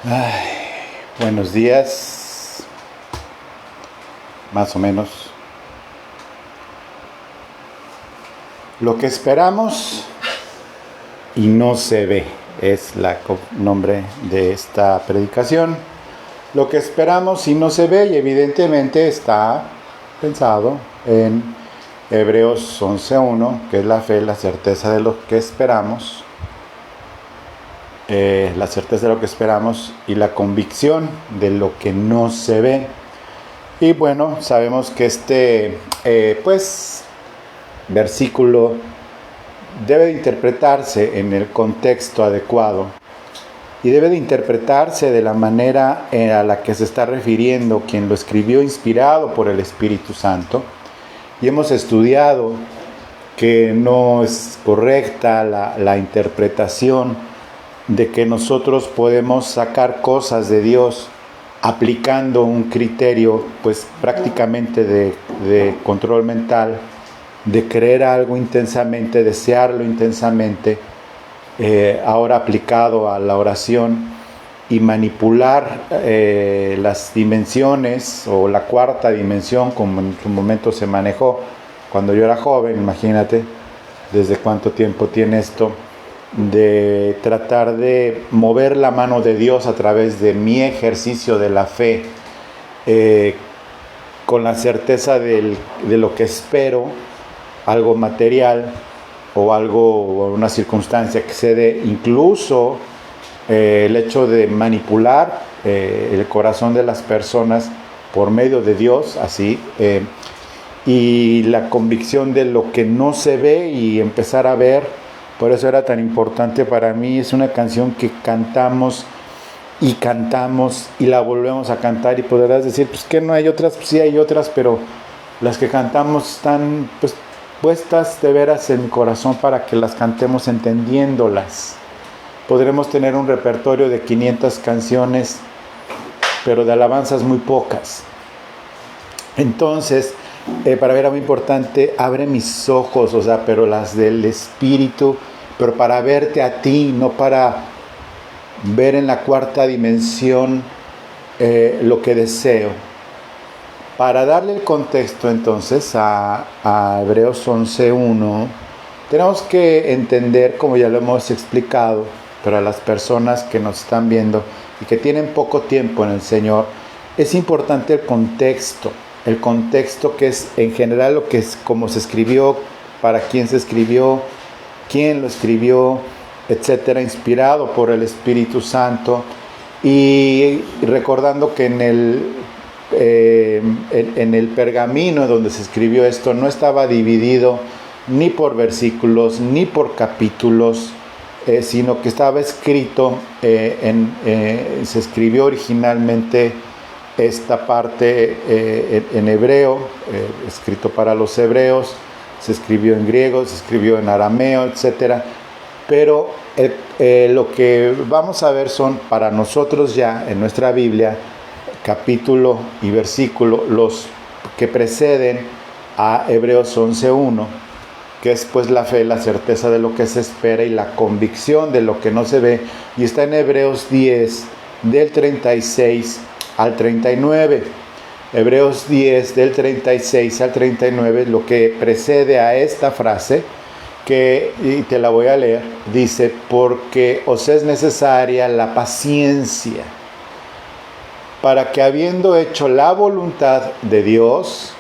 Ay, buenos días, más o menos. Lo que esperamos y no se ve es el nombre de esta predicación. Lo que esperamos y no se ve, y evidentemente está pensado en Hebreos 11:1, que es la fe, la certeza de lo que esperamos. La certeza de lo que esperamos y la convicción de lo que no se ve. Y bueno, sabemos que este versículo debe de interpretarse en el contexto adecuado y debe de interpretarse de la manera a la que se está refiriendo quien lo escribió, inspirado por el Espíritu Santo. Y hemos estudiado que no es correcta la interpretación de que nosotros podemos sacar cosas de Dios aplicando un criterio pues prácticamente de control mental, de creer algo intensamente, desearlo intensamente, ahora aplicado a la oración, y manipular las dimensiones o la cuarta dimensión como en su momento se manejó cuando yo era joven. Imagínate desde cuánto tiempo tiene esto, de tratar de mover la mano de Dios a través de mi ejercicio de la fe, con la certeza de lo que espero, algo material o algo, una circunstancia que se dé, incluso el hecho de manipular el corazón de las personas por medio de Dios, así, y la convicción de lo que no se ve y empezar a ver. Por eso era tan importante para mí. Es una canción que cantamos y la volvemos a cantar, y podrás decir, pues que no hay otras. Pues sí hay otras, pero las que cantamos están pues puestas de veras en mi corazón para que las cantemos entendiéndolas. Podremos tener un repertorio de 500 canciones, pero de alabanzas muy pocas. Entonces, para mí era muy importante, abre mis ojos, pero las del Espíritu, pero para verte a ti, no para ver en la cuarta dimensión lo que deseo. Para darle el contexto entonces a Hebreos 11:1, tenemos que entender, como ya lo hemos explicado, pero a las personas que nos están viendo y que tienen poco tiempo en el Señor, es importante el contexto que es en general lo que es, cómo se escribió, para quién se escribió, quién lo escribió, etcétera, inspirado por el Espíritu Santo. Y recordando que en el pergamino donde se escribió esto no estaba dividido ni por versículos ni por capítulos, sino que estaba escrito, se escribió originalmente esta parte en hebreo, escrito para los hebreos, se escribió en griego, se escribió en arameo, etcétera. Pero lo que vamos a ver son para nosotros ya en nuestra Biblia, capítulo y versículo, los que preceden a Hebreos 11:1, que es pues la fe, la certeza de lo que se espera y la convicción de lo que no se ve, y está en Hebreos 10, del 36 al 39. Hebreos 10, del 36 al 39, lo que precede a esta frase, y te la voy a leer, dice: porque os es necesaria la paciencia, para que habiendo hecho la voluntad de Dios,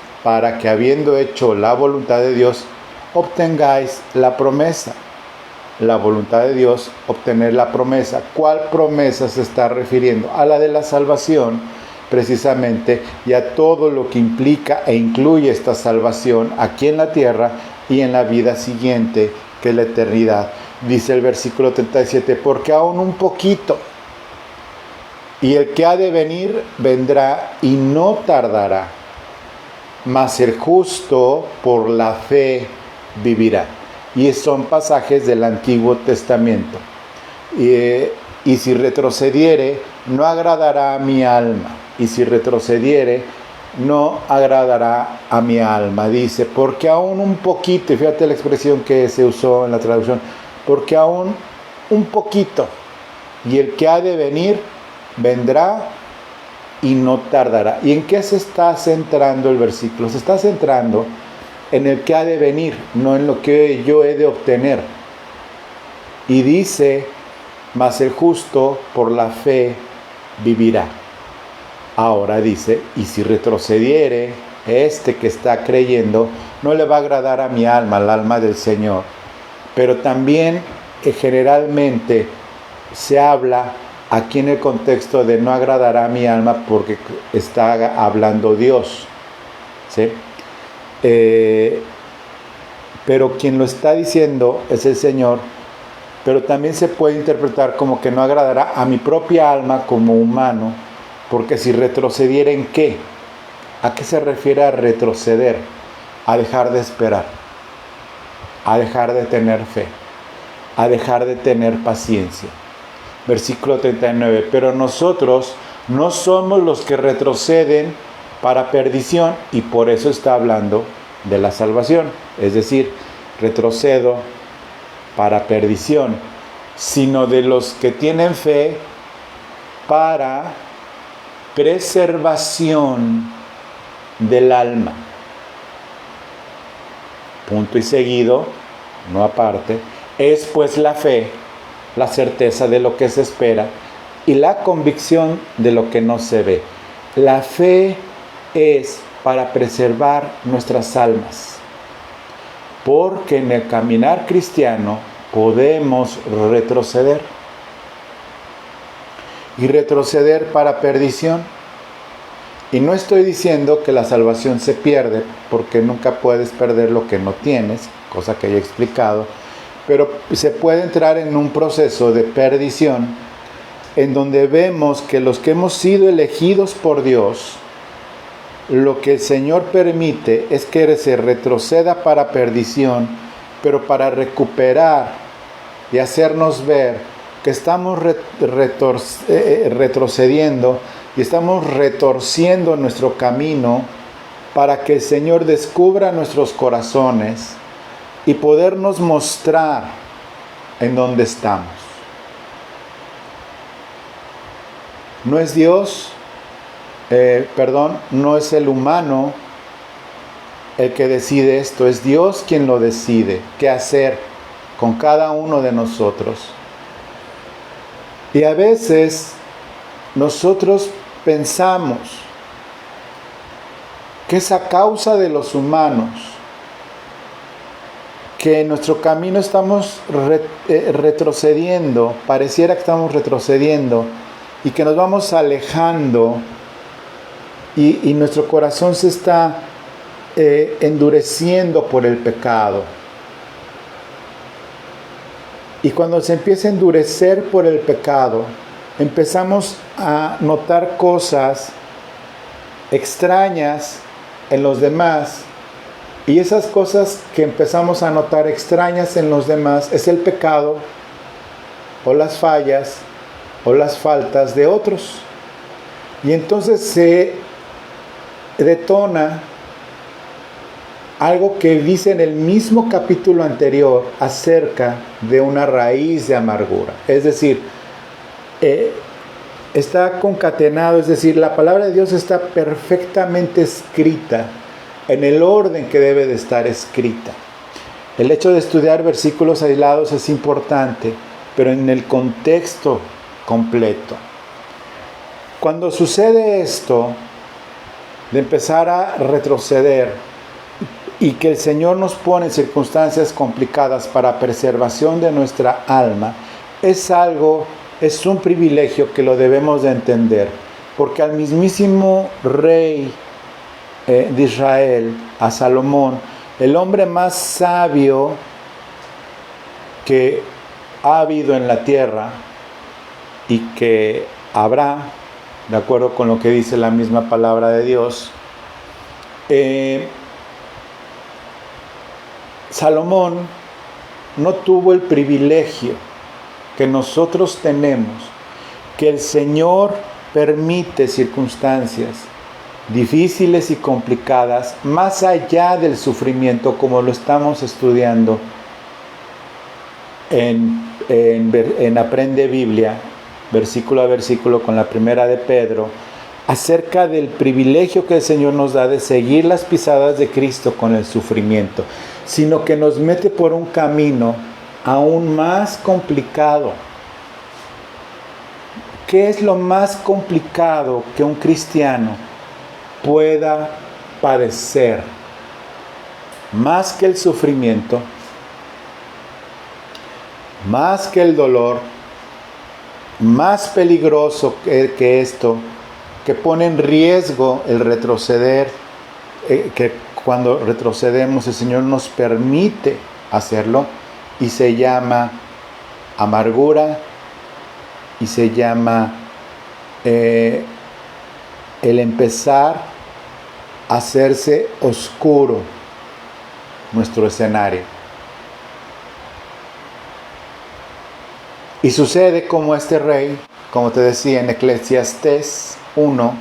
obtengáis la promesa. La voluntad de Dios, obtener la promesa. ¿Cuál promesa se está refiriendo? A la de la salvación, precisamente, y a todo lo que implica e incluye esta salvación aquí en la tierra y en la vida siguiente, que es la eternidad. Dice el versículo 37, porque aún un poquito, y el que ha de venir vendrá y no tardará, mas el justo por la fe vivirá. Y son pasajes del Antiguo Testamento. Y si retrocediere, no agradará a mi alma. Y si retrocediere, no agradará a mi alma. Dice, porque aún un poquito, y fíjate la expresión que se usó en la traducción, porque aún un poquito, y el que ha de venir vendrá y no tardará. ¿Y en qué se está centrando el versículo? Se está centrando en el que ha de venir, no en lo que yo he de obtener. Y dice, mas el justo por la fe vivirá. Ahora dice, y si retrocediere, este que está creyendo, no le va a agradar a mi alma, al alma del Señor. Pero también generalmente se habla aquí en el contexto de no agradará a mi alma porque está hablando Dios, ¿sí? Pero quien lo está diciendo es el Señor, pero también se puede interpretar como que no agradará a mi propia alma como humano, porque si retrocediera, ¿en qué? ¿A qué se refiere a retroceder? A dejar de esperar, a dejar de tener fe, a dejar de tener paciencia. Versículo 39, pero nosotros no somos los que retroceden para perdición, y por eso está hablando de la salvación, es decir, retrocedo para perdición, sino de los que tienen fe para preservación del alma. Punto y seguido, no aparte, es pues la fe, la certeza de lo que se espera y la convicción de lo que no se ve. La fe es para preservar nuestras almas, porque en el caminar cristiano podemos retroceder y retroceder para perdición. Y no estoy diciendo que la salvación se pierde, porque nunca puedes perder lo que no tienes, cosa que ya he explicado, pero se puede entrar en un proceso de perdición en donde vemos que los que hemos sido elegidos por Dios, lo que el Señor permite es que se retroceda para perdición, pero para recuperar y hacernos ver que estamos retrocediendo y estamos retorciendo nuestro camino para que el Señor descubra nuestros corazones y podernos mostrar en dónde estamos. No es Dios, no es el humano el que decide esto, es Dios quien lo decide, qué hacer con cada uno de nosotros. Y a veces nosotros pensamos que es a causa de los humanos que en nuestro camino estamos retrocediendo, pareciera que estamos retrocediendo y que nos vamos alejando y nuestro corazón se está endureciendo por el pecado. Y cuando se empieza a endurecer por el pecado, empezamos a notar cosas extrañas en los demás. Y esas cosas que empezamos a notar extrañas en los demás es el pecado o las fallas o las faltas de otros. Y entonces se detona algo que dice en el mismo capítulo anterior acerca de una raíz de amargura. Es decir, está concatenado, es decir, la palabra de Dios está perfectamente escrita en el orden que debe de estar escrita. El hecho de estudiar versículos aislados es importante, pero en el contexto completo. Cuando sucede esto, de empezar a retroceder, y que el Señor nos pone en circunstancias complicadas para preservación de nuestra alma, es un privilegio que lo debemos de entender, porque al mismísimo rey de Israel, a Salomón, el hombre más sabio que ha habido en la tierra y que habrá, de acuerdo con lo que dice la misma palabra de Dios, Salomón no tuvo el privilegio que nosotros tenemos, que el Señor permite circunstancias difíciles y complicadas, más allá del sufrimiento, como lo estamos estudiando en Aprende Biblia, versículo a versículo con la primera de Pedro, acerca del privilegio que el Señor nos da de seguir las pisadas de Cristo con el sufrimiento, sino que nos mete por un camino aún más complicado. ¿Qué es lo más complicado que un cristiano pueda padecer? Más que el sufrimiento, más que el dolor, más peligroso que esto, que pone en riesgo el retroceder, que cuando retrocedemos el Señor nos permite hacerlo, y se llama amargura, y se llama el empezar a hacerse oscuro nuestro escenario. Y sucede como este rey, como te decía en Eclesiastés 1,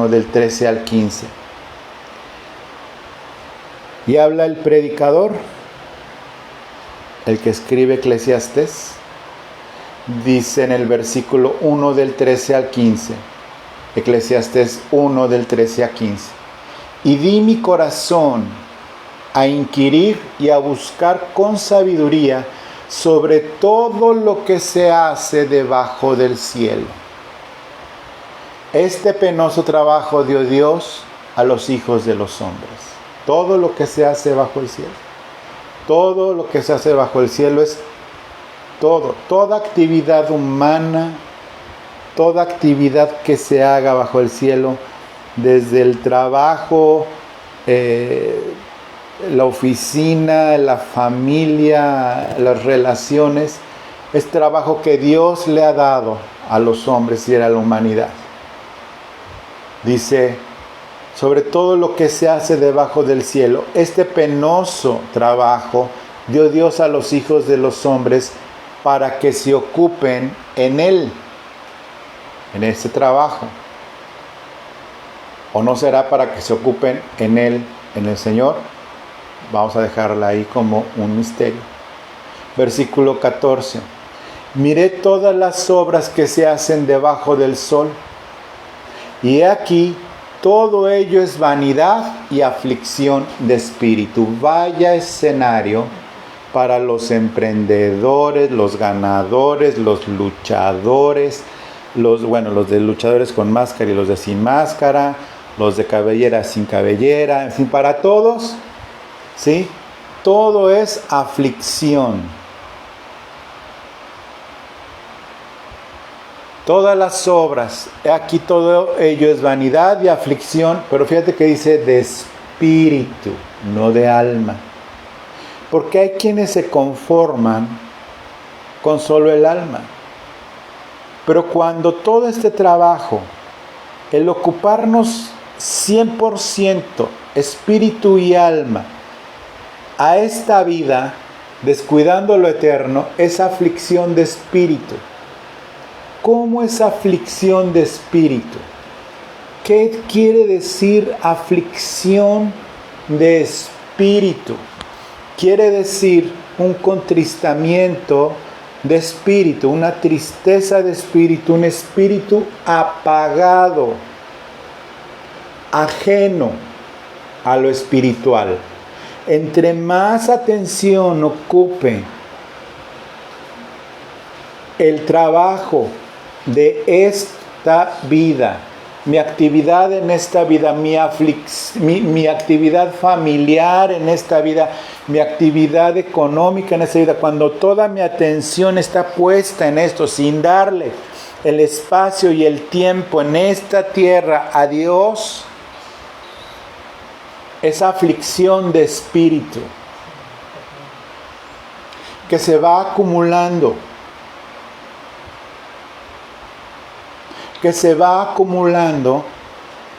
del 13 al 15. Y habla el predicador, el que escribe Eclesiastés, dice en el versículo 1 del 13 al 15, Eclesiastés 1 del 13 a 15. Y di mi corazón a inquirir y a buscar con sabiduría sobre todo lo que se hace debajo del cielo. Este penoso trabajo dio Dios a los hijos de los hombres. Todo lo que se hace bajo el cielo. Todo lo que se hace bajo el cielo es toda actividad humana, toda actividad que se haga bajo el cielo, desde el trabajo, la oficina, la familia, las relaciones, es trabajo que Dios le ha dado a los hombres y a la humanidad. Dice, sobre todo lo que se hace debajo del cielo, este penoso trabajo dio Dios a los hijos de los hombres para que se ocupen en él, en este trabajo. ¿O no será para que se ocupen en él, en el Señor? Vamos a dejarla ahí como un misterio. Versículo 14. Miré todas las obras que se hacen debajo del sol, y he aquí, todo ello es vanidad y aflicción de espíritu. Vaya escenario para los emprendedores, los ganadores, los luchadores, los de luchadores con máscara y los de sin máscara, los de cabellera sin cabellera, en fin, para todos, ¿sí? Todo es aflicción. Todas las obras, aquí todo ello es vanidad y aflicción, pero fíjate que dice de espíritu, no de alma. Porque hay quienes se conforman con solo el alma. Pero cuando todo este trabajo, el ocuparnos 100%, espíritu y alma, a esta vida, descuidando lo eterno, es aflicción de espíritu. ¿Cómo es aflicción de espíritu? ¿Qué quiere decir aflicción de espíritu? Quiere decir un contristamiento de espíritu, una tristeza de espíritu, un espíritu apagado, ajeno a lo espiritual. Entre más atención ocupe el trabajo de esta vida, mi actividad en esta vida, mi actividad familiar en esta vida, mi actividad económica en esta vida, cuando toda mi atención está puesta en esto, sin darle el espacio y el tiempo en esta tierra a Dios, esa aflicción de espíritu que se va acumulando,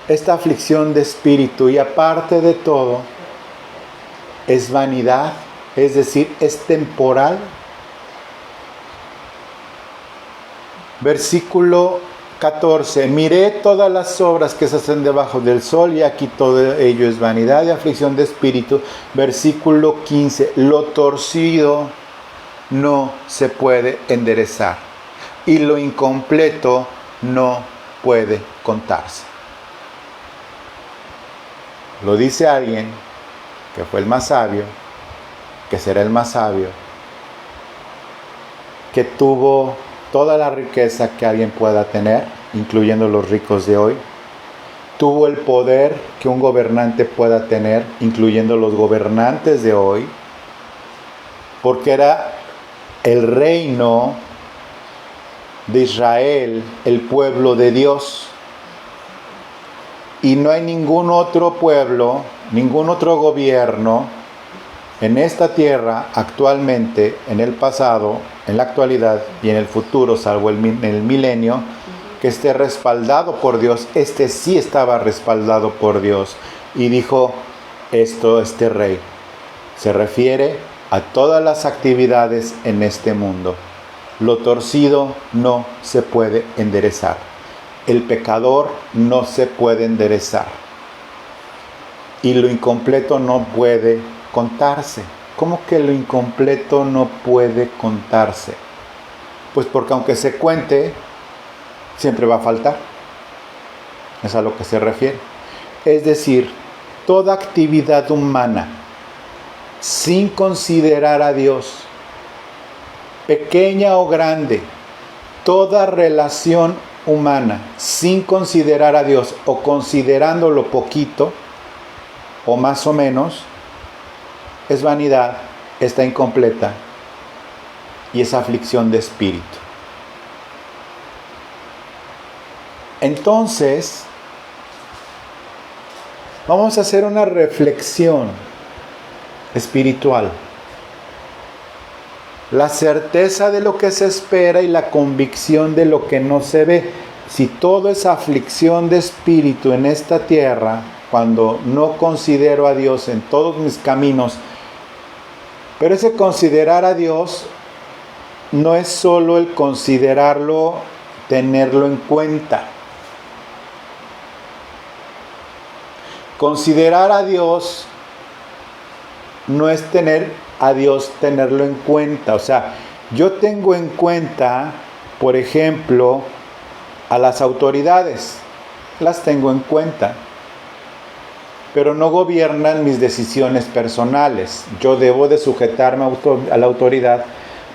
esta aflicción de espíritu, y aparte de todo, es vanidad, es decir, es temporal. Versículo 14. Miré todas las obras que se hacen debajo del sol, y aquí todo ello es vanidad y aflicción de espíritu. Versículo 15. Lo torcido no se puede enderezar. y lo incompleto no puede contarse. Lo dice alguien que fue el más sabio, que será el más sabio, que tuvo toda la riqueza que alguien pueda tener, incluyendo los ricos de hoy. Tuvo el poder que un gobernante pueda tener, incluyendo los gobernantes de hoy, porque era el reino de Israel, el pueblo de Dios. Y no hay ningún otro pueblo, ningún otro gobierno en esta tierra actualmente, en el pasado, en la actualidad y en el futuro, salvo en el milenio, que esté respaldado por Dios. Este sí estaba respaldado por Dios. Y dijo esto, este rey. Se refiere a todas las actividades en este mundo. Lo torcido no se puede enderezar. El pecador no se puede enderezar. Y lo incompleto no puede contarse. ¿Cómo que lo incompleto no puede contarse? Pues porque aunque se cuente, siempre va a faltar. Es a lo que se refiere. Es decir, toda actividad humana, sin considerar a Dios, pequeña o grande, toda relación humana, sin considerar a Dios o considerándolo poquito o más o menos, es vanidad, está incompleta y es aflicción de espíritu. Entonces, vamos a hacer una reflexión espiritual. La certeza de lo que se espera y la convicción de lo que no se ve. Si todo es aflicción de espíritu en esta tierra, cuando no considero a Dios en todos mis caminos, pero ese considerar a Dios no es solo el considerarlo, tenerlo en cuenta. Considerar a Dios no es tener a Dios, tenerlo en cuenta. O sea, yo tengo en cuenta, por ejemplo, a las autoridades. Las tengo en cuenta. Pero no gobiernan mis decisiones personales. Yo debo de sujetarme a la autoridad,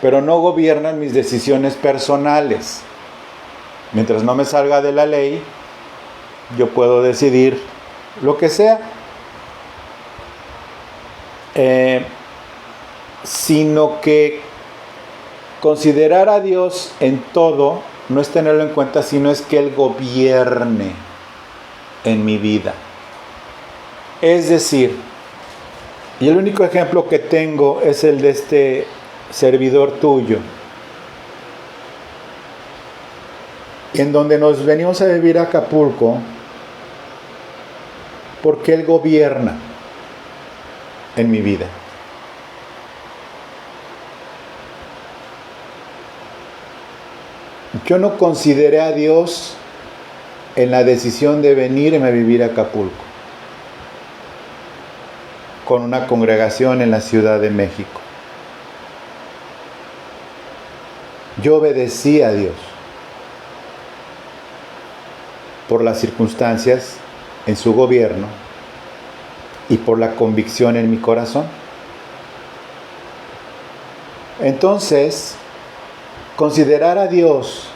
pero no gobiernan mis decisiones personales. Mientras no me salga de la ley, yo puedo decidir lo que sea. Sino que considerar a Dios en todo no es tenerlo en cuenta, sino es que Él gobierne en mi vida. Es decir, y el único ejemplo que tengo es el de este servidor tuyo, en donde nos venimos a vivir a Acapulco, porque Él gobierna en mi vida. Yo no consideré a Dios en la decisión de venirme a vivir a Acapulco, con una congregación en la Ciudad de México. Yo obedecí a Dios por las circunstancias en su gobierno y por la convicción en mi corazón. Entonces, considerar a Dios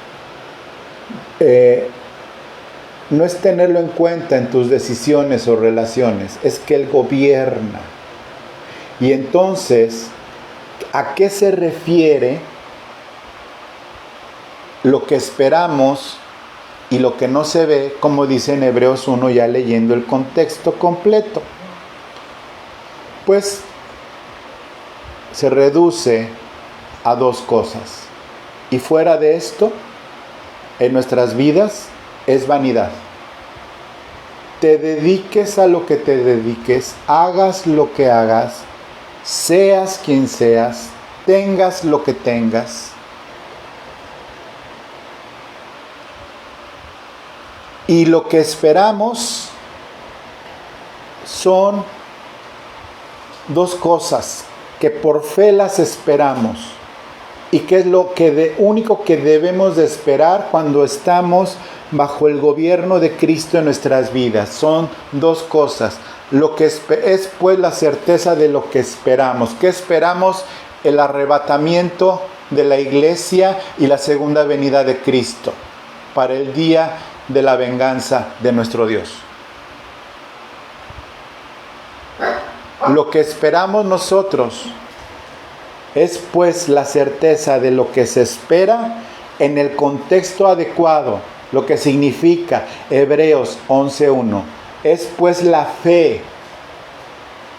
no es tenerlo en cuenta en tus decisiones o relaciones, es que Él gobierna. Y entonces, ¿a qué se refiere lo que esperamos y lo que no se ve, como dice en Hebreos 1, ya leyendo el contexto completo? Pues se reduce a dos cosas. Y fuera de esto, en nuestras vidas, es vanidad. Te dediques a lo que te dediques, hagas lo que hagas, seas quien seas, tengas lo que tengas. Y lo que esperamos son dos cosas que por fe las esperamos. ¿Y qué es lo único que debemos de esperar cuando estamos bajo el gobierno de Cristo en nuestras vidas? Son dos cosas. Lo que es pues la certeza de lo que esperamos. ¿Qué esperamos? El arrebatamiento de la iglesia y la segunda venida de Cristo para el día de la venganza de nuestro Dios. Lo que esperamos nosotros es pues la certeza de lo que se espera en el contexto adecuado, lo que significa Hebreos 11:1. Es pues la fe,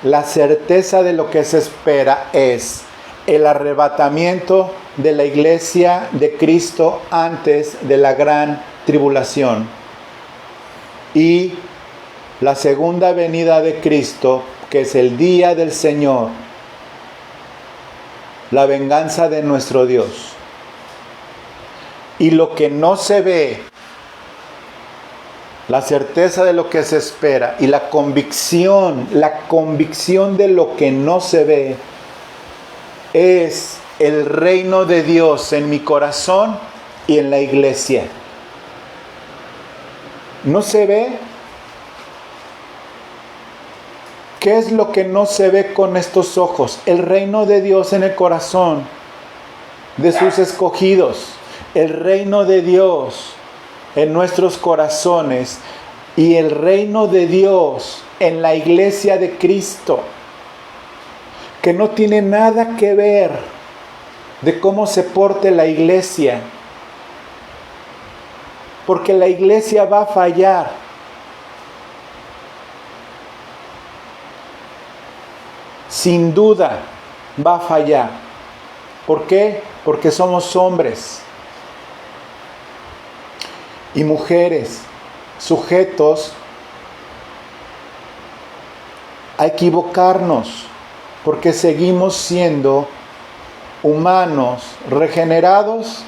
la certeza de lo que se espera es el arrebatamiento de la iglesia de Cristo antes de la gran tribulación y la segunda venida de Cristo, que es el día del Señor, la venganza de nuestro Dios. Y lo que no se ve, la certeza de lo que se espera y la convicción de lo que no se ve, es el reino de Dios en mi corazón y en la iglesia. ¿No se ve? ¿Qué es lo que no se ve con estos ojos? El reino de Dios en el corazón de sus escogidos. El reino de Dios en nuestros corazones y el reino de Dios en la iglesia de Cristo, que no tiene nada que ver de cómo se porte la iglesia, porque la iglesia va a fallar. Sin duda va a fallar. ¿Por qué? Porque somos hombres y mujeres sujetos a equivocarnos, porque seguimos siendo humanos, regenerados,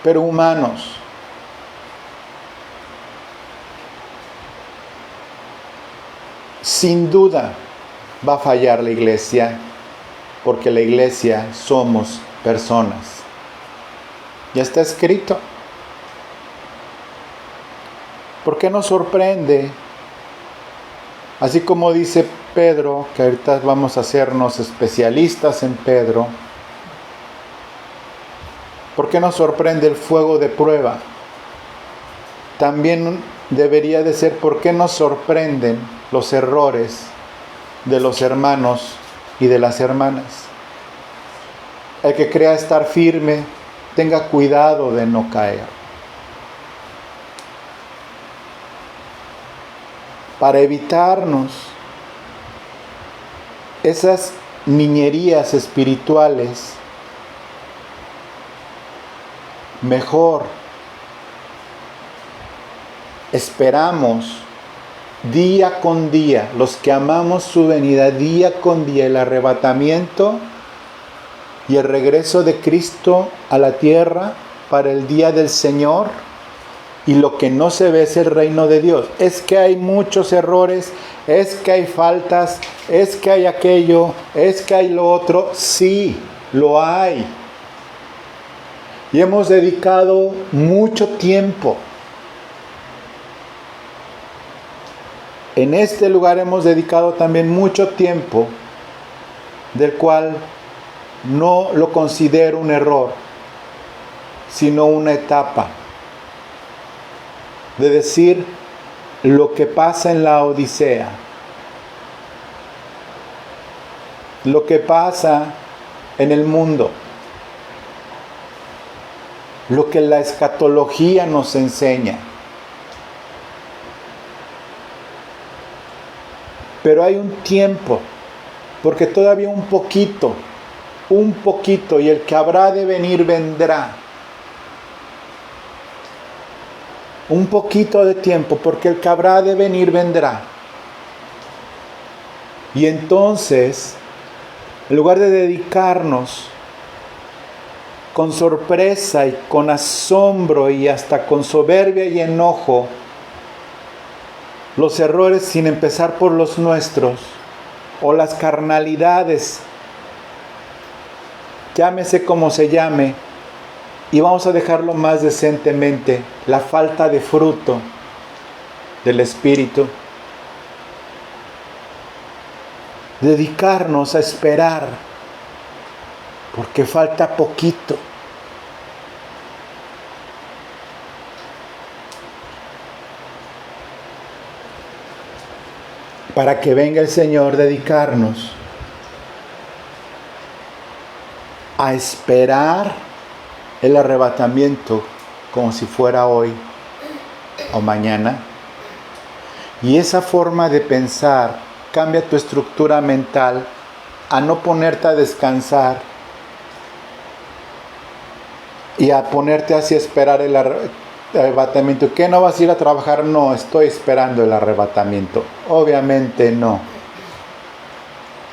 pero humanos. Sin duda va a fallar la iglesia, porque la iglesia somos personas. Ya está escrito. ¿Por qué nos sorprende? Así como dice Pedro, que ahorita vamos a hacernos especialistas en Pedro, ¿por qué nos sorprende el fuego de prueba? También debería de ser por qué nos sorprenden los errores de los hermanos y de las hermanas. El que crea estar firme, tenga cuidado de no caer. Para evitarnos esas niñerías espirituales, mejor esperamos día con día, los que amamos su venida, día con día, el arrebatamiento y el regreso de Cristo a la tierra para el día del Señor. Y lo que no se ve es el reino de Dios. Es que hay muchos errores, es que hay faltas, es que hay aquello, es que hay lo otro. Sí, lo hay. Y hemos dedicado mucho tiempo. En este lugar hemos dedicado también mucho tiempo, del cual no lo considero un error, sino una etapa de decir lo que pasa en la Odisea, lo que pasa en el mundo, lo que la escatología nos enseña. Pero hay un tiempo, porque todavía un poquito, y el que habrá de venir vendrá. Un poquito de tiempo, porque el que habrá de venir vendrá. Y entonces, en lugar de dedicarnos con sorpresa y con asombro y hasta con soberbia y enojo, los errores sin empezar por los nuestros, o las carnalidades llámese como se llame, y vamos a dejarlo más decentemente, la falta de fruto del Espíritu. Dedicarnos a esperar, porque falta poquito. Para que venga el Señor, dedicarnos a esperar el arrebatamiento como si fuera hoy o mañana. Y esa forma de pensar cambia tu estructura mental a no ponerte a descansar y a ponerte así a esperar el arrebatamiento. ¿Qué, no vas a ir a trabajar? No, estoy esperando el arrebatamiento. Obviamente no.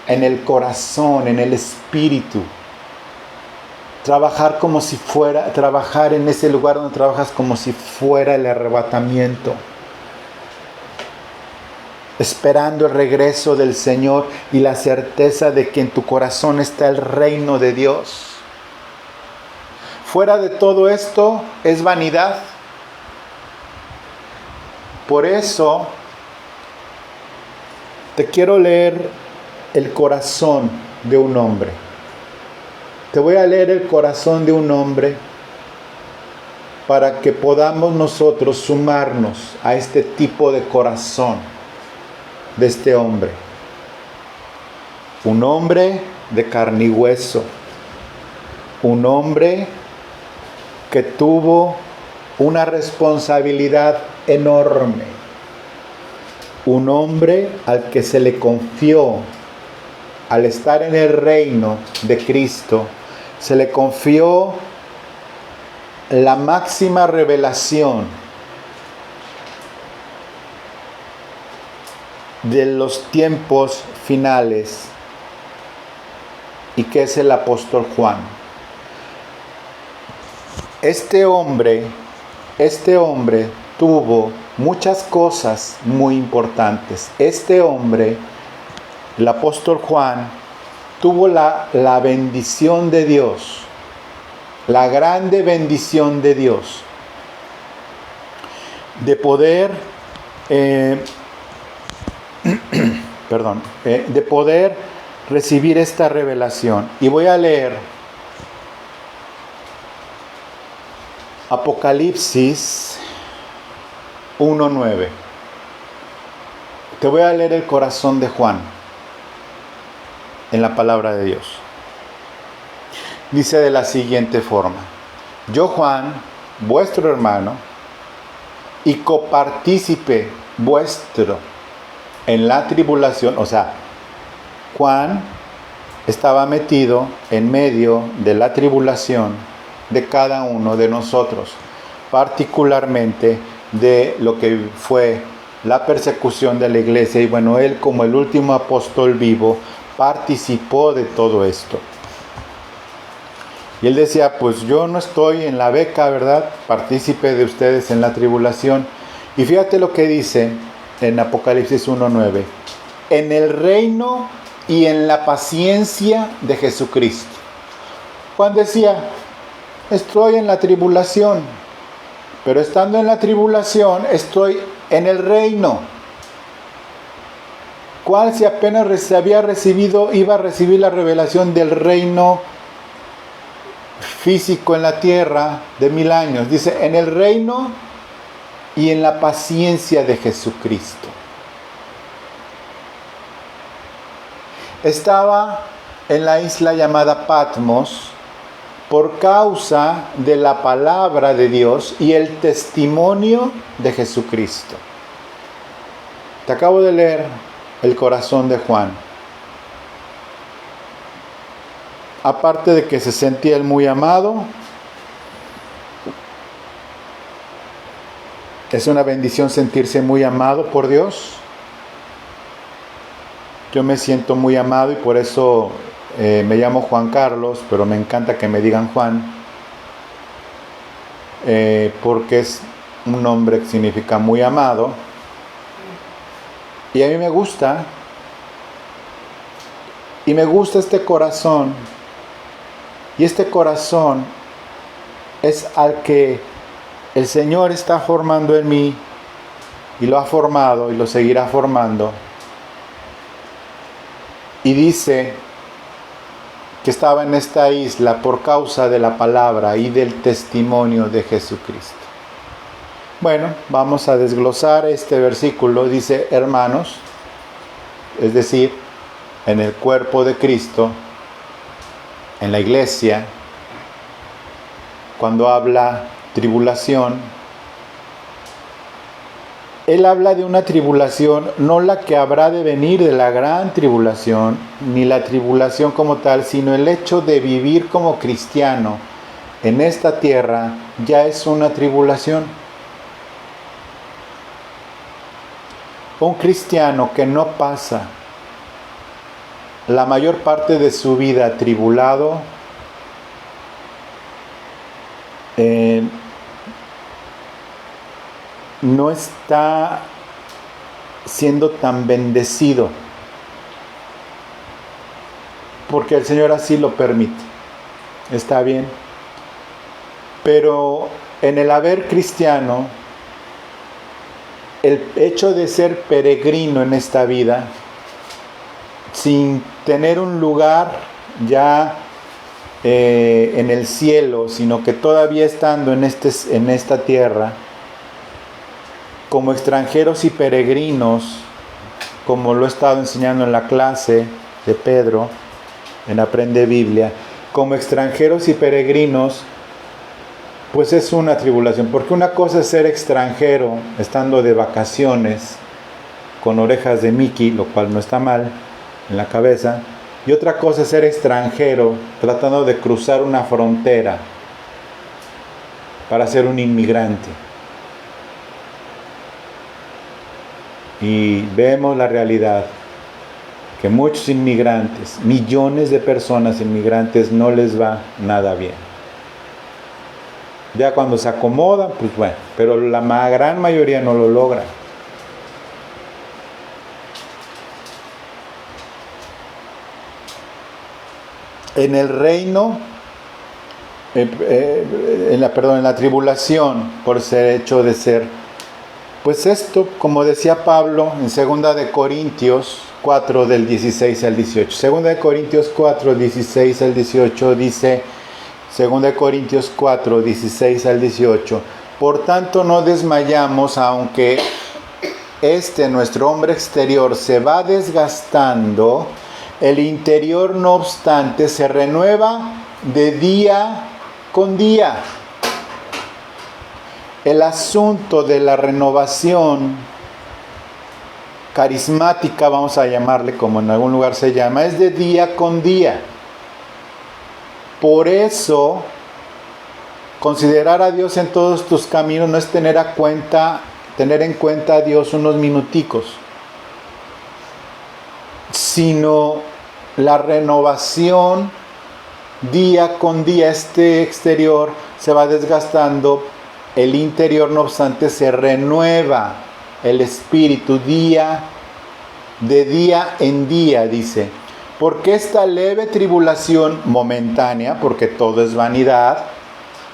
En el corazón, en el espíritu. Trabajar como si fuera, trabajar en ese lugar donde trabajas como si fuera el arrebatamiento. Esperando el regreso del Señor y la certeza de que en tu corazón está el reino de Dios. Fuera de todo esto es vanidad. Por eso te quiero leer el corazón de un hombre. Te voy a leer el corazón de un hombre para que podamos nosotros sumarnos a este tipo de corazón de este hombre. Un hombre de carne y hueso. Un hombre que tuvo una responsabilidad enorme. Un hombre al que se le confió, al estar en el reino de Cristo, se le confió la máxima revelación de los tiempos finales, y que es el apóstol Juan. Este hombre tuvo muchas cosas muy importantes. Este hombre, el apóstol Juan, tuvo la bendición de Dios, la grande bendición de Dios, de poder, de poder recibir esta revelación. Y voy a leer Apocalipsis 1:9. Te voy a leer el corazón de Juan en la palabra de Dios. Dice de la siguiente forma: yo, Juan, vuestro hermano y copartícipe vuestro en la tribulación. O sea, Juan estaba metido en medio de la tribulación de cada uno de nosotros, particularmente de lo que fue la persecución de la iglesia. Y bueno, él, como el último apóstol vivo, participó de todo esto. Y él decía, pues yo no estoy en la beca, ¿verdad? Partícipe de ustedes en la tribulación. Y fíjate lo que dice en Apocalipsis 1:9. En el reino y en la paciencia de Jesucristo. Juan decía, estoy en la tribulación, pero estando en la tribulación estoy en el reino. ¿Cuál, si apenas se había recibido, iba a recibir la revelación del reino físico en la tierra de 1000 años? Dice, en el reino y en la paciencia de Jesucristo. Estaba en la isla llamada Patmos por causa de la palabra de Dios y el testimonio de Jesucristo. Te acabo de leer el corazón de Juan. Aparte de que se sentía él muy amado, es una bendición sentirse muy amado por Dios. Yo me siento muy amado y por eso me llamo Juan Carlos, pero me encanta que me digan Juan, porque es un nombre que significa muy amado. Y a mí me gusta, y me gusta este corazón Y este corazón es al que el Señor está formando en mí, y lo ha formado y lo seguirá formando. Y dice que estaba en esta isla por causa de la palabra y del testimonio de Jesucristo. Bueno, vamos a desglosar este versículo. Dice hermanos, es decir, en el cuerpo de Cristo, en la iglesia. Cuando habla tribulación, Él habla de una tribulación, no la que habrá de venir de la gran tribulación, ni la tribulación como tal, sino el hecho de vivir como cristiano en esta tierra ya es una tribulación. Un cristiano que no pasa la mayor parte de su vida atribulado, no está siendo tan bendecido, porque el Señor así lo permite. Está bien. Pero en el haber cristiano, el hecho de ser peregrino en esta vida, sin tener un lugar ya en el cielo, sino que todavía estando en esta tierra, como extranjeros y peregrinos, como lo he estado enseñando en la clase de Pedro, en Aprende Biblia, como extranjeros y peregrinos, pues es una tribulación, porque una cosa es ser extranjero, estando de vacaciones, con orejas de Mickey, lo cual no está mal, en la cabeza, y otra cosa es ser extranjero, tratando de cruzar una frontera, para ser un inmigrante. Y vemos la realidad, que muchos inmigrantes, millones de personas inmigrantes, no les va nada bien. Ya cuando se acomodan, pues bueno, pero la gran mayoría no lo logra. En el reino, en la tribulación, por ese hecho de ser, pues esto, como decía Pablo en 2 de Corintios 4 del 16 al 18. 2 de Corintios 4, 16 al 18 dice, 2 de Corintios 4, 16 al 18, por tanto no desmayamos, aunque nuestro hombre exterior se va desgastando, el interior no obstante se renueva de día con día. El asunto de la renovación carismática, vamos a llamarle como en algún lugar se llama, es de día con día. Por eso, considerar a Dios en todos tus caminos no es tener en cuenta a Dios unos minuticos, sino la renovación día con día. Este exterior se va desgastando, el interior no obstante se renueva el espíritu de día en día, dice. Porque esta leve tribulación momentánea, porque todo es vanidad,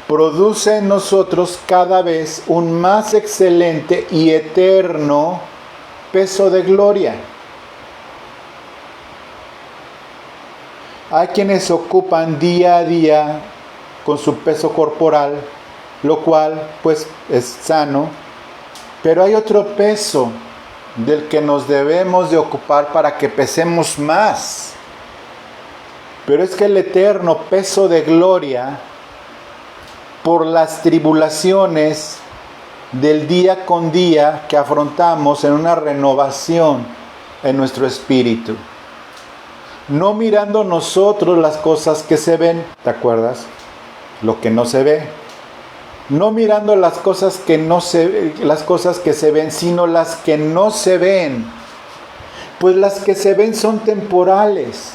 produce en nosotros cada vez un más excelente y eterno peso de gloria. Hay quienes ocupan día a día con su peso corporal, lo cual pues es sano, pero hay otro peso del que nos debemos de ocupar para que pesemos más. Pero es que el eterno peso de gloria, por las tribulaciones del día con día que afrontamos en una renovación en nuestro espíritu. No mirando nosotros las cosas que se ven, ¿te acuerdas? Lo que no se ve. No mirando las cosas que se ven, sino las que no se ven. Pues las que se ven son temporales,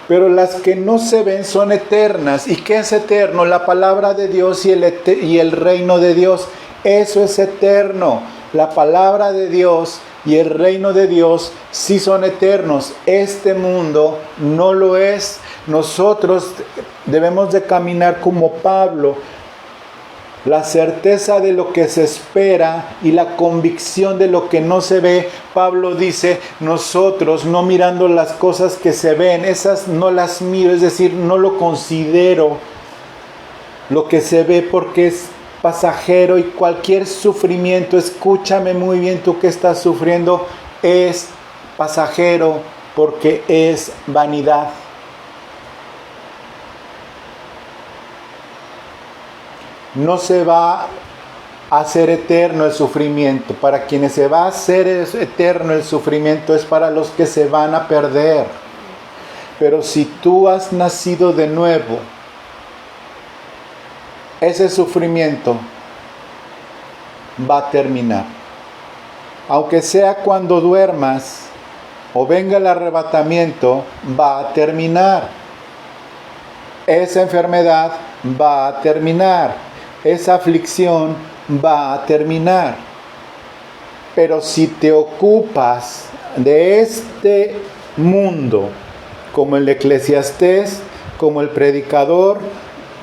pero las que no se ven son eternas. ¿Y qué es eterno? La palabra de Dios y el reino de Dios. Eso es eterno. La palabra de Dios y el reino de Dios sí son eternos. Este mundo no lo es. Nosotros debemos de caminar como Pablo. La certeza de lo que se espera y la convicción de lo que no se ve. Pablo dice, nosotros no mirando las cosas que se ven, esas no las miro, es decir, no lo considero lo que se ve porque es pasajero y cualquier sufrimiento, escúchame muy bien tú que estás sufriendo, es pasajero porque es vanidad. No se va a hacer eterno el sufrimiento. Para quienes se va a hacer eterno el sufrimiento es para los que se van a perder. Pero si tú has nacido de nuevo, ese sufrimiento va a terminar. Aunque sea cuando duermas o venga el arrebatamiento, va a terminar. Esa enfermedad va a terminar. Esa aflicción va a terminar. Pero si te ocupas de este mundo, como el Eclesiastés, como el predicador,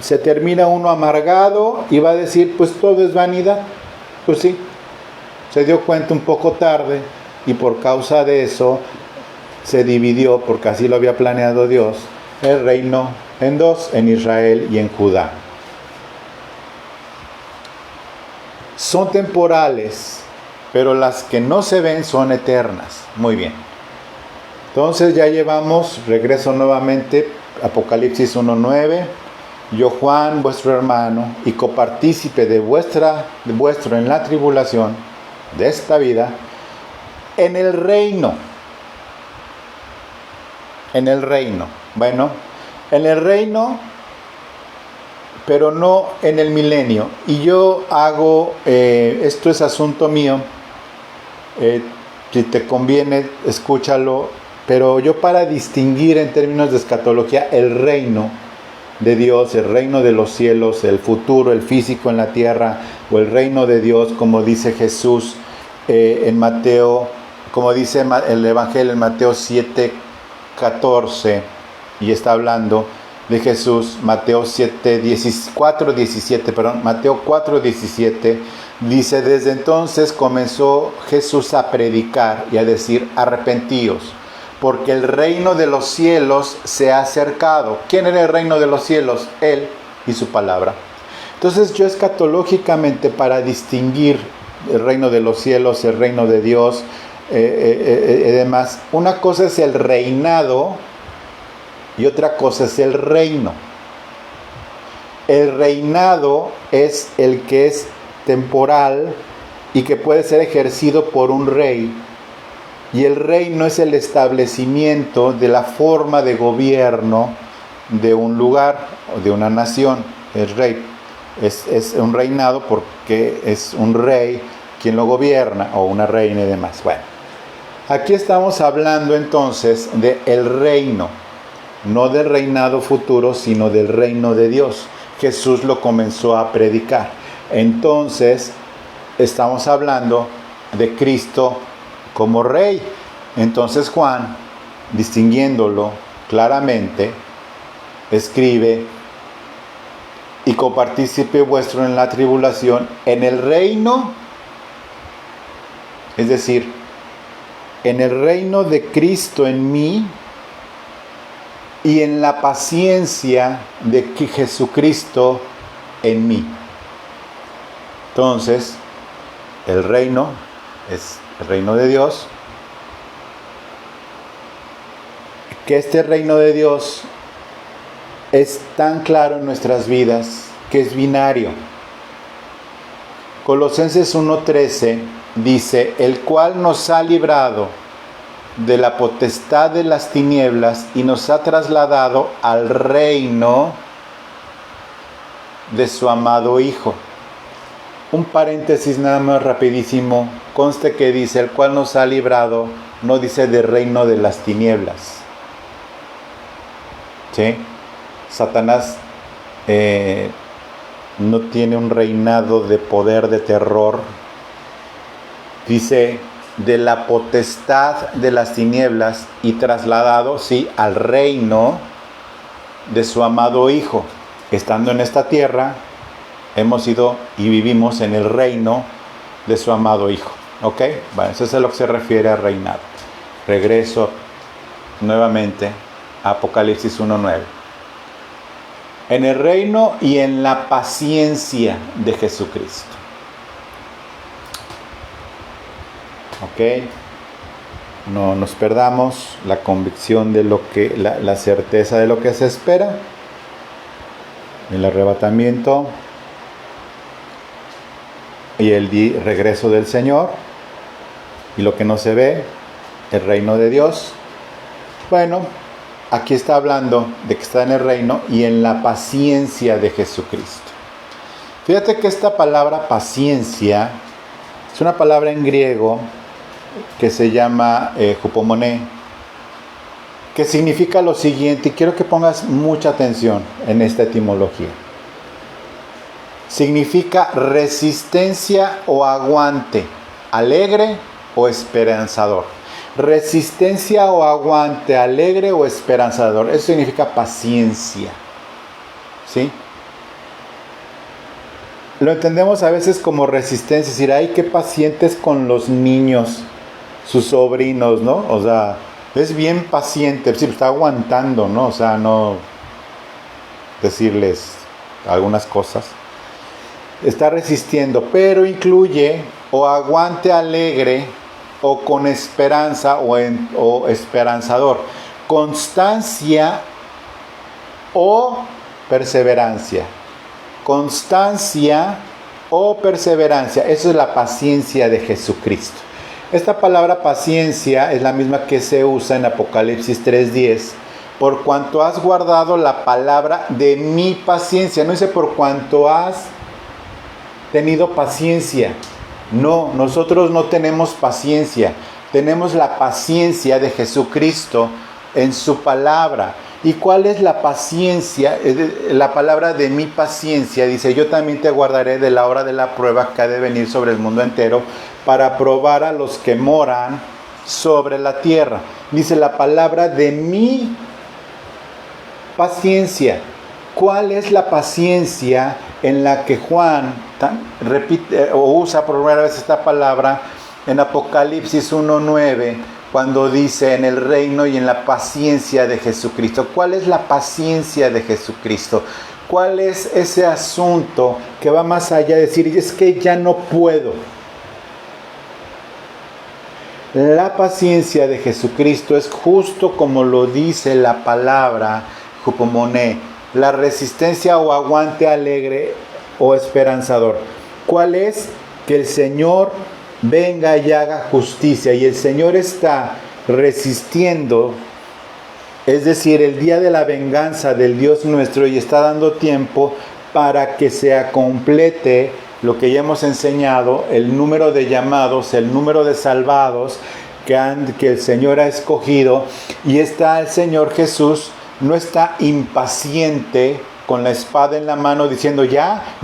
se termina uno amargado y va a decir, pues todo es vanidad. Pues sí, se dio cuenta un poco tarde y por causa de eso se dividió, porque así lo había planeado Dios, el reino en dos, en Israel y en Judá. Son temporales, pero las que no se ven son eternas. Muy bien. Entonces ya llevamos, regreso nuevamente, Apocalipsis 1:9. Yo, Juan, vuestro hermano y copartícipe de vuestro en la tribulación de esta vida, en el reino. En el reino. Bueno, en el reino, pero no en el milenio. Y yo hago, esto es asunto mío, si te conviene, escúchalo, pero yo para distinguir en términos de escatología el reino de Dios, el reino de los cielos, el futuro, el físico en la tierra, o el reino de Dios, como dice Jesús en Mateo, como dice el Evangelio en Mateo 7:14, y está hablando de Jesús, Mateo 4:17, dice, desde entonces comenzó Jesús a predicar y a decir, arrepentíos, porque el reino de los cielos se ha acercado. ¿Quién era el reino de los cielos? Él y su palabra. Entonces yo escatológicamente, para distinguir el reino de los cielos, el reino de Dios, demás, una cosa es el reinado y otra cosa es el reino. El reinado es el que es temporal y que puede ser ejercido por un rey. Y el reino es el establecimiento de la forma de gobierno de un lugar o de una nación. El rey es un reinado porque es un rey quien lo gobierna, o una reina y demás. Bueno, aquí estamos hablando entonces del reino, no del reinado futuro, sino del reino de Dios. Jesús lo comenzó a predicar. Entonces, estamos hablando de Cristo como rey. Entonces Juan, distinguiéndolo claramente, escribe, y copartícipe vuestro en la tribulación, en el reino, es decir, en el reino de Cristo en mí, y en la paciencia de Jesucristo en mí. Entonces, el reino es el reino de Dios, que este reino de Dios es tan claro en nuestras vidas que es binario. Colosenses 1:13 dice, el cual nos ha librado de la potestad de las tinieblas y nos ha trasladado al reino de su amado Hijo. Un paréntesis nada más rapidísimo, conste que dice, el cual nos ha librado, no dice del reino de las tinieblas. ¿Sí? Satanás no tiene un reinado de poder, de terror. Dice, de la potestad de las tinieblas y trasladado, sí, al reino de su amado Hijo. Estando en esta tierra, hemos ido y vivimos en el reino de su amado Hijo. ¿Ok? Bueno, eso es a lo que se refiere a reinado. Regreso nuevamente a Apocalipsis 1:9. En el reino y en la paciencia de Jesucristo. ¿Ok? No nos perdamos la convicción de lo que, la certeza de lo que se espera. El arrebatamiento y el regreso del Señor. Y lo que no se ve, el reino de Dios. Bueno, aquí está hablando de que está en el reino y en la paciencia de Jesucristo. Fíjate que esta palabra paciencia es una palabra en griego que se llama hupomoné, que significa lo siguiente, y quiero que pongas mucha atención en esta etimología. Significa resistencia o aguante, alegre o esperanzador. Resistencia o aguante, alegre o esperanzador. Eso significa paciencia. ¿Sí? Lo entendemos a veces como resistencia, es decir, ay, qué pacientes con los niños, sus sobrinos, ¿no? O sea, es bien paciente, es decir, está aguantando, ¿no? O sea, no decirles algunas cosas. Está resistiendo, pero incluye o aguante alegre o con esperanza o esperanzador. Constancia o perseverancia. Constancia o perseverancia. Eso es la paciencia de Jesucristo. Esta palabra paciencia es la misma que se usa en Apocalipsis 3:10. Por cuanto has guardado la palabra de mi paciencia. No dice por cuanto has tenido paciencia. No, nosotros no tenemos paciencia. Tenemos la paciencia de Jesucristo en su palabra. ¿Y cuál es la paciencia? La palabra de mi paciencia dice, yo también te guardaré de la hora de la prueba que ha de venir sobre el mundo entero para probar a los que moran sobre la tierra. Dice la palabra de mi paciencia. ¿Cuál es la paciencia en la que Juan repite o usa por primera vez esta palabra en Apocalipsis 1:9? Cuando dice en el reino y en la paciencia de Jesucristo. ¿Cuál es la paciencia de Jesucristo? ¿Cuál es ese asunto que va más allá de decir, es que ya no puedo? La paciencia de Jesucristo es justo como lo dice la palabra hupomoné, la resistencia o aguante alegre o esperanzador. ¿Cuál es? Que el Señor venga y haga justicia, y el Señor está resistiendo, es decir, el día de la venganza del Dios nuestro, y está dando tiempo para que se complete lo que ya hemos enseñado, el número de llamados, el número de salvados que el Señor ha escogido, y está el Señor Jesús, no está impaciente con la espada en la mano diciendo ya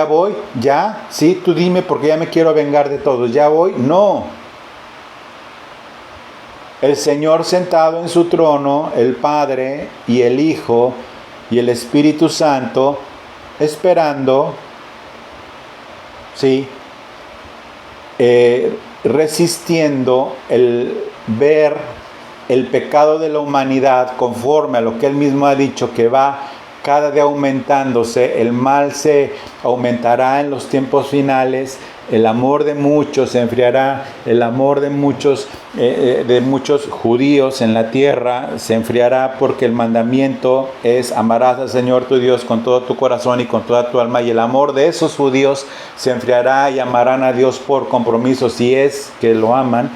voy, ya, sí, tú dime porque ya me quiero vengar de todos, ya voy. No. El Señor sentado en su trono, el Padre y el Hijo y el Espíritu Santo, esperando, sí, resistiendo el ver el pecado de la humanidad conforme a lo que Él mismo ha dicho que va cada día aumentándose, el mal se aumentará en los tiempos finales, el amor de muchos se enfriará, el amor de muchos judíos en la tierra se enfriará, porque el mandamiento es amarás al Señor tu Dios con todo tu corazón y con toda tu alma, y el amor de esos judíos se enfriará y amarán a Dios por compromiso, si es que lo aman.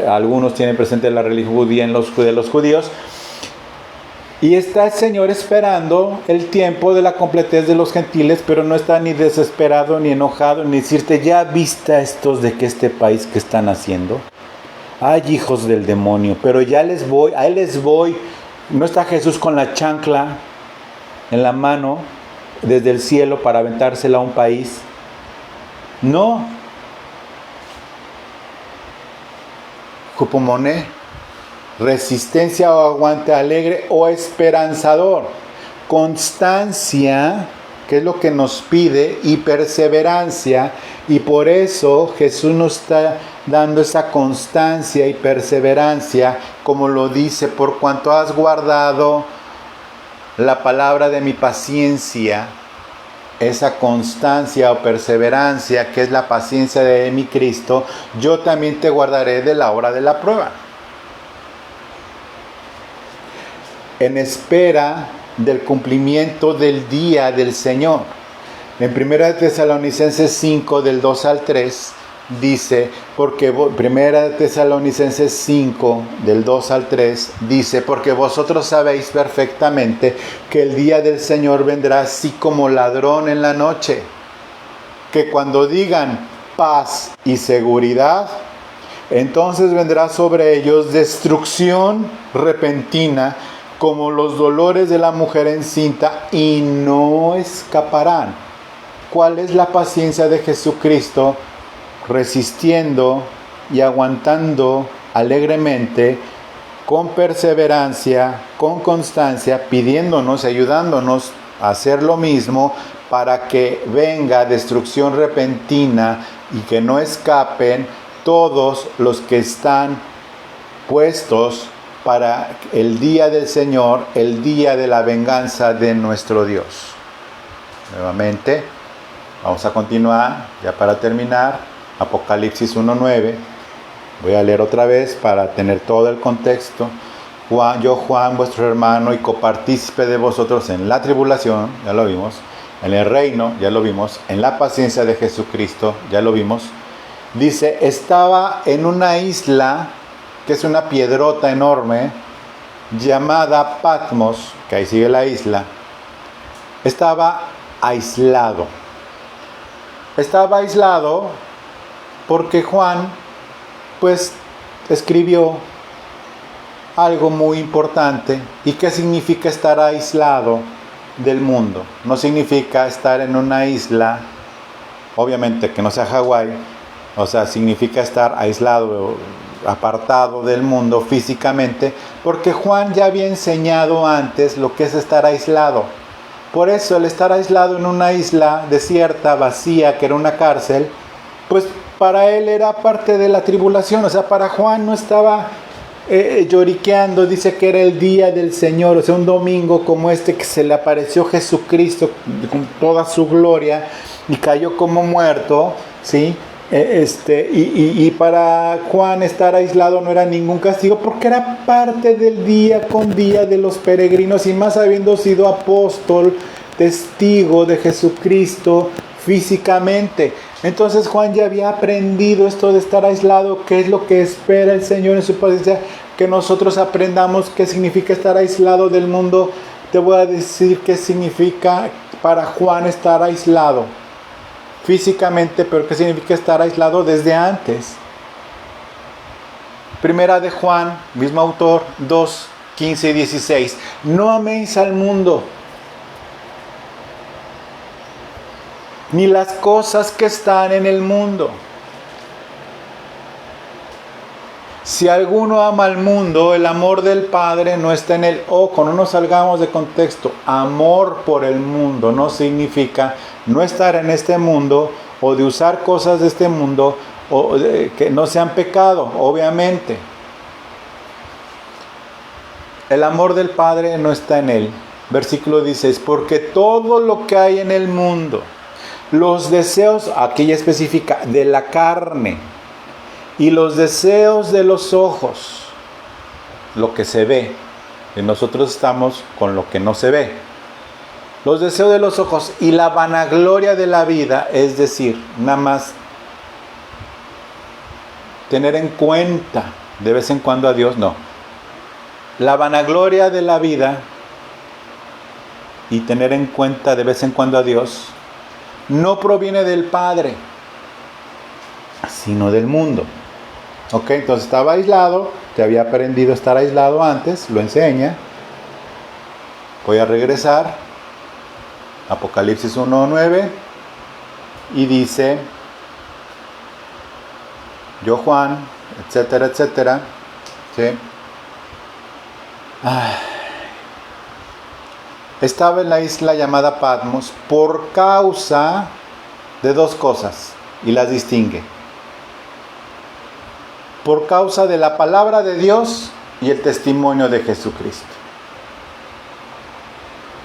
Algunos tienen presente la religión judía de los judíos. Y está el Señor esperando el tiempo de la completez de los gentiles, pero no está ni desesperado, ni enojado, ni decirte, ¿ya viste a estos de que este país que están haciendo? Ay, hijos del demonio, pero ya les voy, a él les voy. No está Jesús con la chancla en la mano desde el cielo para aventársela a un país. No. Hupomoné. resistencia o aguante alegre o esperanzador. Constancia, que es lo que nos pide, y perseverancia. Y por eso Jesús nos está dando esa constancia y perseverancia, como lo dice: por cuanto has guardado la palabra de mi paciencia. Esa constancia o perseverancia, que es la paciencia de mi Cristo, yo también te guardaré de la hora de la prueba. En espera del cumplimiento del día del Señor. En 1 Tesalonicenses 5, del 2 al 3, dice, 1 Tesalonicenses 5, del 2 al 3, dice: porque vosotros sabéis perfectamente que el día del Señor vendrá así como ladrón en la noche, que cuando digan paz y seguridad, entonces vendrá sobre ellos destrucción repentina, como los dolores de la mujer encinta, y no escaparán. ¿Cuál es la paciencia de Jesucristo? Resistiendo y aguantando alegremente, con perseverancia, con constancia, pidiéndonos, ayudándonos a hacer lo mismo, para que venga destrucción repentina y que no escapen todos los que están puestos para el día del Señor, el día de la venganza de nuestro Dios. Nuevamente, vamos a continuar, ya para terminar, Apocalipsis 1:9. Voy a leer otra vez para tener todo el contexto. Yo, Juan, vuestro hermano y copartícipe de vosotros en la tribulación, ya lo vimos, en el reino, ya lo vimos, en la paciencia de Jesucristo, ya lo vimos. Dice: estaba en una isla, que es una piedrota enorme, llamada Patmos, que ahí sigue la isla. Estaba aislado. Estaba aislado porque Juan, pues, escribió algo muy importante. ¿Y qué significa estar aislado del mundo? No significa estar en una isla, obviamente que no sea Hawái, o sea, significa estar aislado, apartado del mundo físicamente, porque Juan ya había enseñado antes lo que es estar aislado. Por eso el estar aislado en una isla desierta, vacía, que era una cárcel, pues para él era parte de la tribulación. O sea, para Juan no estaba lloriqueando, dice que era el día del Señor, o sea, un domingo como este, que se le apareció Jesucristo con toda su gloria y cayó como muerto, ¿sí? Y para Juan estar aislado no era ningún castigo, porque era parte del día con día de los peregrinos, y más habiendo sido apóstol, testigo de Jesucristo físicamente. Entonces Juan ya había aprendido esto de estar aislado, que es lo que espera el Señor en su paciencia, que nosotros aprendamos qué significa estar aislado del mundo. Te voy a decir qué significa para Juan estar aislado físicamente, pero qué significa estar aislado desde antes. Primera de Juan, mismo autor, 2, 15 y 16. No améis al mundo, ni las cosas que están en el mundo. Si alguno ama al mundo, el amor del Padre no está en él. Ojo, no nos salgamos de contexto. Amor por el mundo no significa no estar en este mundo, o de usar cosas de este mundo, o que no sean pecado, obviamente. El amor del Padre no está en él. Versículo 16. Porque todo lo que hay en el mundo, los deseos, aquí ya especifica, de la carne, y los deseos de los ojos, lo que se ve, y nosotros estamos con lo que no se ve. Los deseos de los ojos y la vanagloria de la vida, es decir, nada más tener en cuenta de vez en cuando a Dios, no. La vanagloria de la vida y tener en cuenta de vez en cuando a Dios no proviene del Padre, sino del mundo. Ok, entonces estaba aislado, te había aprendido a estar aislado antes, lo enseña. Voy a regresar. Apocalipsis 1:9, y dice: yo, Juan, etcétera, etcétera, ¿sí? estaba en la isla llamada Patmos por causa de dos cosas, y las distingue. Por causa de la palabra de Dios y el testimonio de Jesucristo.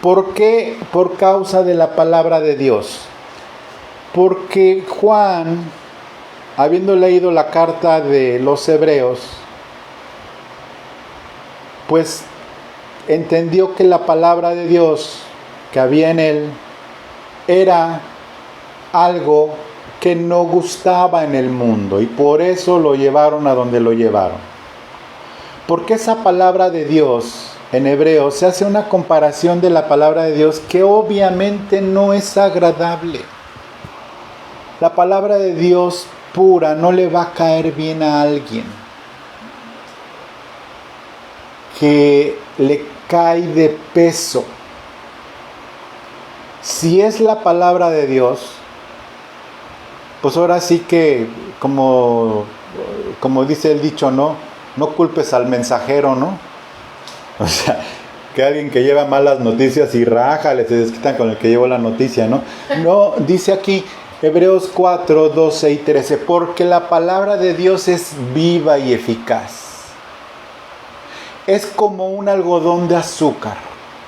¿Por qué? Por causa de la palabra de Dios. Porque Juan, habiendo leído la carta de los Hebreos, pues entendió que la palabra de Dios que había en él era algo que no gustaba en el mundo, y por eso lo llevaron a donde lo llevaron. Porque esa palabra de Dios en hebreo se hace una comparación de la palabra de Dios que obviamente no es agradable. La palabra de Dios pura no le va a caer bien a alguien que le cae de peso. Si es la palabra de Dios, pues ahora sí que, como dice el dicho, no culpes al mensajero, ¿no? O sea, que alguien que lleva malas noticias y rájale, se desquitan con el que llevó la noticia, ¿no? No, dice aquí Hebreos 4, 12 y 13, porque la palabra de Dios es viva y eficaz. Es como un algodón de azúcar,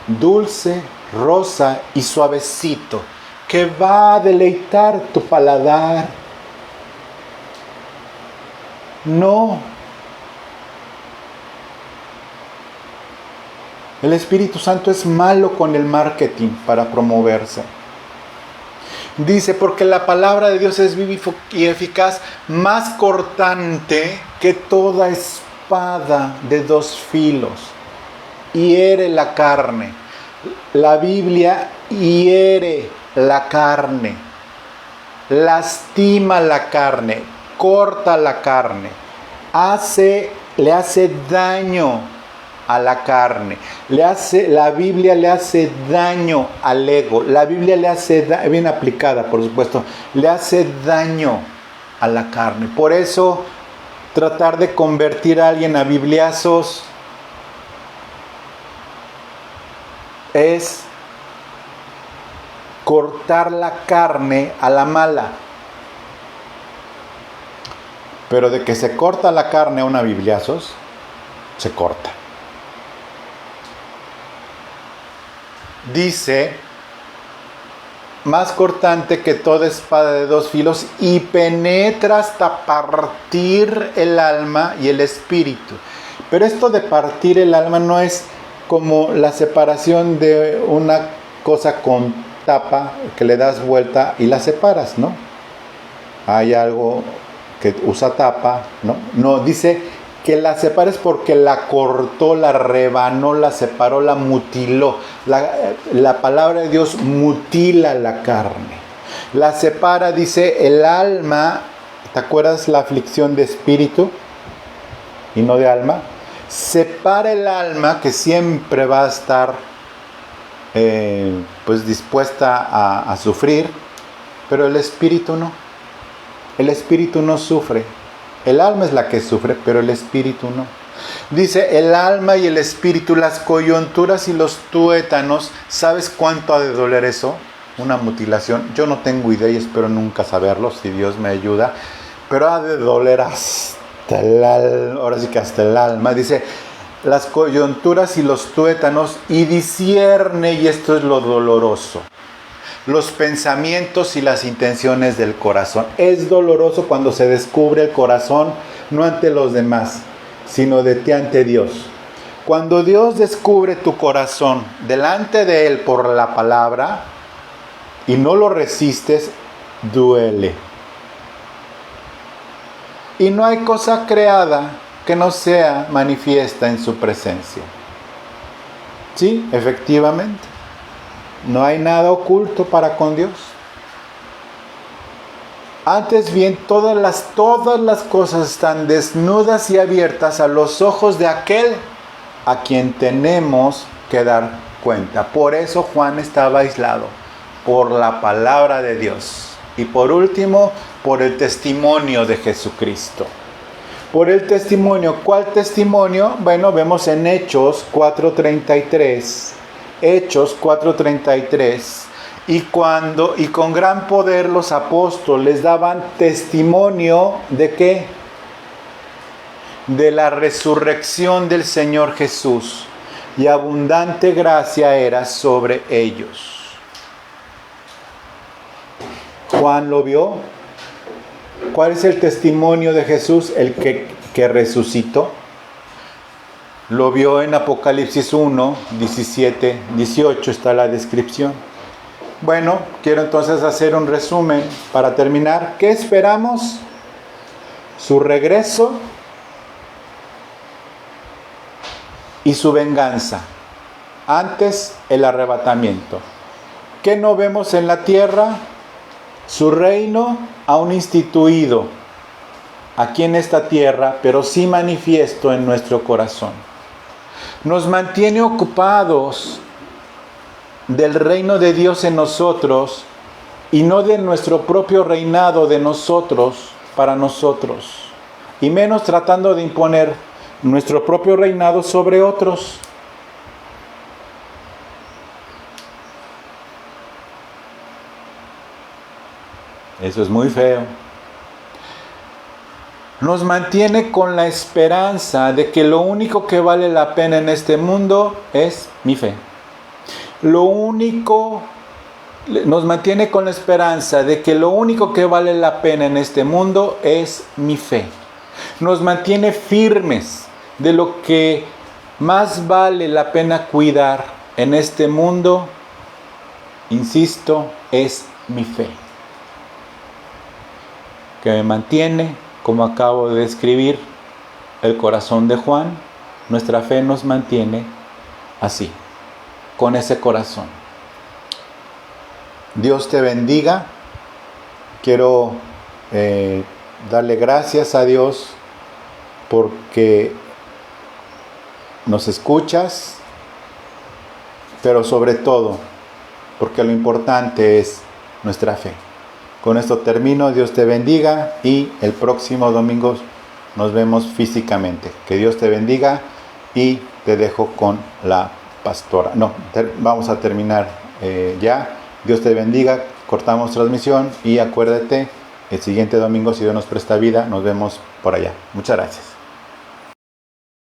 dulce, rosa y suavecito, que va a deleitar tu paladar. No. El Espíritu Santo es malo con el marketing para promoverse. Dice, porque la palabra de Dios es viva y eficaz, más cortante que toda espada de dos filos. Hiere la carne. La Biblia hiere la carne, lastima la carne, corta la carne, le hace daño a la carne, la Biblia le hace daño al ego, la Biblia le hace bien aplicada, por supuesto, le hace daño a la carne. Por eso tratar de convertir a alguien a bibliazos es cortar la carne a la mala. Pero de que se corta la carne a una bibliazos, se corta. Dice, más cortante que toda espada de dos filos, y penetra hasta partir el alma y el espíritu. Pero esto de partir el alma no es como la separación de una cosa con tapa, que le das vuelta y la separas, ¿no? Hay algo que usa tapa, ¿no? No, dice que la separes porque la cortó, la rebanó, la separó, la mutiló. La palabra de Dios mutila la carne. La separa, dice, el alma. ¿Te acuerdas la aflicción de espíritu y no de alma? Separa el alma, que siempre va a estar pues dispuesta a sufrir, pero el espíritu no. El espíritu no sufre. El alma es la que sufre, pero el espíritu no. Dice, el alma y el espíritu, las coyunturas y los tuétanos. ¿Sabes cuánto ha de doler eso? Una mutilación. Yo no tengo idea y espero nunca saberlo, si Dios me ayuda. Pero ha de doler hasta el alma. Ahora sí que hasta el alma. Dice, las coyunturas y los tuétanos, y discierne, y esto es lo doloroso, los pensamientos y las intenciones del corazón. Es doloroso cuando se descubre el corazón, no ante los demás, sino de ti ante Dios. Cuando Dios descubre tu corazón delante de Él por la palabra y no lo resistes, duele. Y no hay cosa creada que no sea manifiesta en su presencia. Sí, efectivamente. No hay nada oculto para con Dios. Antes bien, todas las cosas están desnudas y abiertas a los ojos de aquel a quien tenemos que dar cuenta. Por eso Juan estaba aislado, por la palabra de Dios. Y por último, por el testimonio de Jesucristo. Por el testimonio. ¿Cuál testimonio? Bueno, vemos en Hechos 4:33. Hechos 4:33. Y con gran poder los apóstoles daban testimonio ¿de qué? De la resurrección del Señor Jesús. Y abundante gracia era sobre ellos. Juan lo vio. ¿Cuál es el testimonio de Jesús? El que resucitó. Lo vio en Apocalipsis 1, 17, 18 está la descripción. Bueno, quiero entonces hacer un resumen para terminar. ¿Qué esperamos? Su regreso y su venganza. Antes, el arrebatamiento. ¿Qué no vemos en la tierra? Su reino aún instituido aquí en esta tierra, pero sí manifiesto en nuestro corazón. Nos mantiene ocupados del reino de Dios en nosotros y no de nuestro propio reinado de nosotros para nosotros, y menos tratando de imponer nuestro propio reinado sobre otros. Eso es muy feo. Nos mantiene con la esperanza de que lo único que vale la pena en este mundo es mi fe. Nos mantiene con la esperanza de que lo único que vale la pena en este mundo es mi fe. Nos mantiene firmes de lo que más vale la pena cuidar en este mundo, insisto, es mi fe. Que me mantiene, como acabo de describir, el corazón de Juan. Nuestra fe nos mantiene así, con ese corazón. Dios te bendiga. Quiero darle gracias a Dios porque nos escuchas, pero sobre todo porque lo importante es nuestra fe. Con esto termino. Dios te bendiga y el próximo domingo nos vemos físicamente. Que Dios te bendiga y te dejo con la pastora. Vamos a terminar ya. Dios te bendiga. Cortamos transmisión y acuérdate, el siguiente domingo, si Dios nos presta vida, nos vemos por allá. Muchas gracias.